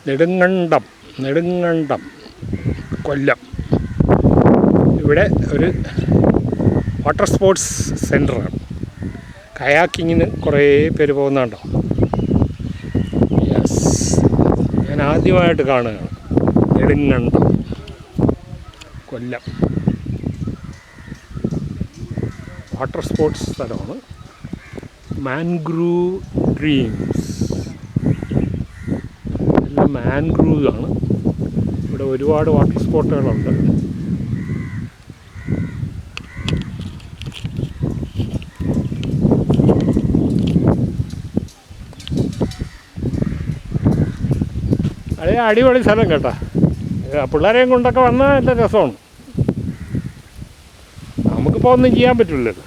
നെടുങ്കണ്ടം കൊല്ലം. ഇവിടെ ഒരു water sports സെൻ്ററാണ്. കയാക്കിങ്ങിന് കുറേ പേര് പോകുന്നുണ്ടോ? യെസ്, ഞാൻ ആദ്യമായിട്ട് കാണുകയാണ്. നെടുങ്കണ്ടം കൊല്ലം വാട്ടർ സ്പോർട്സ് സ്ഥലമാണ്. മാൻഗ്രൂവ് ഡ്രീംസ്, എല്ലാം മാൻഗ്രൂവ് ആണ്. ഇവിടെ ഒരുപാട് വാട്ടർ സ്പോർട്ടുകളുണ്ട്. അതേ അടിപൊളി സ്ഥലം കേട്ടോ. പിള്ളേരെയും കൊണ്ടൊക്കെ വന്നാൽ നല്ല രസമാണ്. നമുക്കിപ്പോൾ ഒന്നും ചെയ്യാൻ പറ്റില്ലല്ലോ.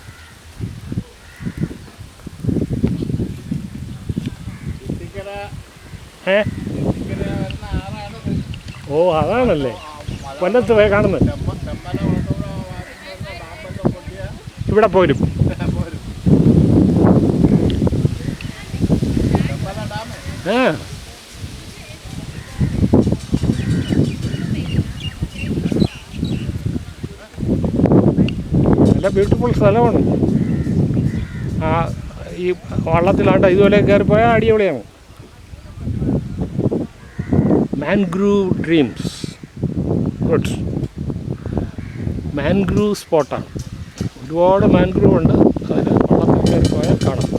ഓ അതാണല്ലേ കൊല്ലത്ത് പോയി കാണുന്നത്. ഇവിടെ പോരും. നല്ല ബ്യൂട്ടിഫുൾ സ്ഥലമാണ്. ഈ വള്ളത്തിലാണ്ട് ഇതുപോലെ കയറിപ്പോയാൽ അടിപൊളിയാണ്. Mangrove dreams, good. മാൻഗ്രൂവ് സ്പോട്ടാണ്. ഒരുപാട് മാൻഗ്രൂവ് ഉണ്ട്. അതിൽ വള്ളത്തിൽ കയറിപ്പോയാൽ കാണാം.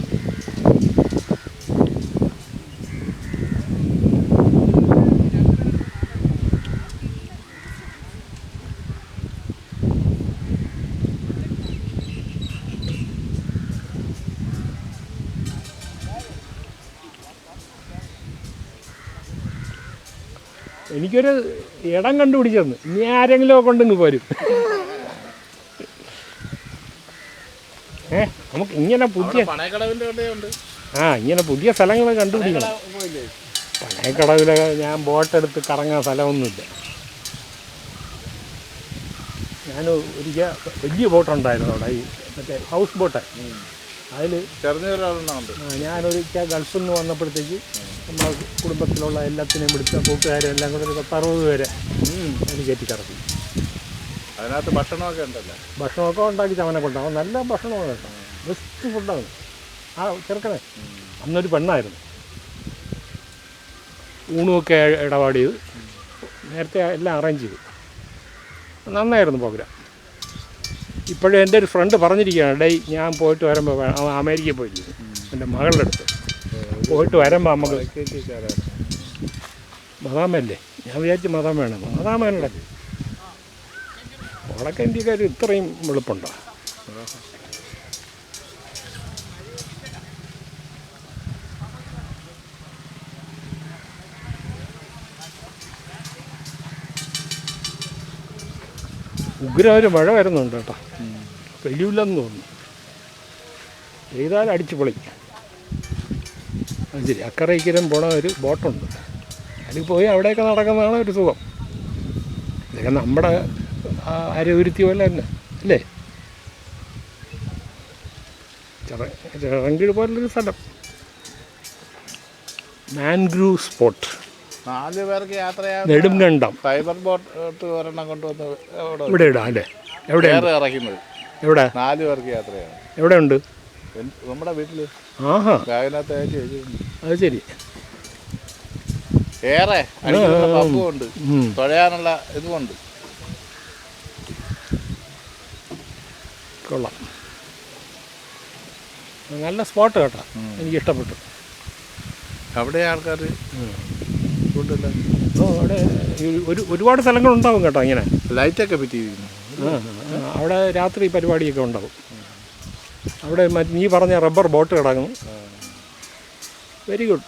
എനിക്കൊരു ഇടം കണ്ടുപിടിച്ചെന്ന്. ഇനി ആരെങ്കിലും കൊണ്ടിങ്ങ് പോരും. നമുക്ക് ഇങ്ങനെ പുതിയ ഇങ്ങനെ പുതിയ സ്ഥലങ്ങൾ കണ്ടുപിടിക്കണം. പനയക്കടവിലൊക്കെ ഞാൻ ബോട്ടെടുത്ത് കറങ്ങാൻ സ്ഥലമൊന്നുമില്ല. ഞാൻ ഒരിക്കൽ വലിയ ബോട്ടുണ്ടായിരുന്നു അവിടെ, ഈ മറ്റേ ഹൗസ് ബോട്ട്. അതിൽ ഞാനൊരിക്കൽ ഗൾഫിൽ നിന്ന് വന്നപ്പോഴത്തേക്ക് നമ്മളെ കുടുംബത്തിലുള്ള എല്ലാത്തിനെയും വിളിച്ച കൂട്ടുകാരും എല്ലാം കൂടെ ഒരു 60 പേരെ എനിക്ക് കയറ്റി കറക്കി. അതിനകത്ത് ഭക്ഷണമൊക്കെ ഉണ്ടല്ലോ. ഭക്ഷണമൊക്കെ ഉണ്ടാക്കി ചവനെ കൊണ്ടാവും. നല്ല ഭക്ഷണമാണ് കേട്ടോ, ബെസ്റ്റ് ഫുഡാണ്. ആ ചെറുക്കനെ അന്നൊരു പെണ്ണായിരുന്നു. ഊണുമൊക്കെ ഇടപാട് ചെയ്ത് നേരത്തെ എല്ലാം അറേഞ്ച് ചെയ്തു. നന്നായിരുന്നു പ്രോഗ്രാം. ഇപ്പോഴും എൻ്റെ ഒരു ഫ്രണ്ട് പറഞ്ഞിരിക്കുകയാണ്, ഡേയ് ഞാൻ പോയിട്ട് വരുമ്പോൾ അമേരിക്കയിൽ പോയിരിക്കുന്നു എൻ്റെ മകളുടെ അടുത്ത്. പോയിട്ട് വരുമ്പോൾ നമുക്ക് മദാമയല്ലേ, ഞാൻ വിചാരിച്ച് മദാമയാണ്. മദാമയനല്ലേ വടക്കേ ഇന്ത്യക്കാർ ഇത്രയും വെളുപ്പുണ്ടോ? ഉഗ്ര ഒരു മഴ വരുന്നുണ്ട് കേട്ടോ. പെയ്യില്ലെന്ന് തോന്നുന്നു. പെയ്താൽ അടിച്ച് പൊളി. അത് ശരി, അക്കരയ്ക്കരം പോണ ഒരു ബോട്ടുണ്ട്. അതിൽ പോയി അവിടെയൊക്കെ നടക്കുന്നതാണ് ഒരു സുഖം. ഇതൊക്കെ നമ്മുടെ അരവുരുത്തി പോലെ തന്നെ അല്ലേ? ചിറങ്കീഴ് പോലുള്ളൊരു സ്ഥലം. മാൻഗ്രൂവ് സ്പോട്ട്, 4 പേർക്ക് യാത്രയാണ്. നെടുങ്കണ്ടം ഫൈബർ ബോട്ട് ഒരെണ്ണം കൊണ്ടുവന്ന് ഇവിടെ ഇടാം അല്ലേ? എവിടെ ഇറക്കുന്നത്? എവിടെ? 4 പേർക്ക് യാത്രയാണ്. എവിടെ ഉണ്ട്? നമ്മുടെ വീട്ടിൽ. ആഹാ, ബാഗിനകത്ത്. അത് ശരി. ഏറെ പമ്പുണ്ട്, തുഴയാനുള്ള ഇതുമുണ്ട്. കൊള്ളാം, നല്ല സ്പോട്ട് കേട്ടോ, എനിക്കിഷ്ടപ്പെട്ടു. അവിടെ ആൾക്കാർ കൊണ്ടല്ല. അവിടെ ഒരുപാട് സ്ഥലങ്ങളുണ്ടാവും കേട്ടോ. ഇങ്ങനെ ലൈറ്റൊക്കെ പറ്റിയിരിക്കുന്നു. അവിടെ രാത്രി പരിപാടിയൊക്കെ ഉണ്ടാവും. അവിടെ നീ പറഞ്ഞ റബ്ബർ ബോട്ട് കിടക്കുന്നു. Very good.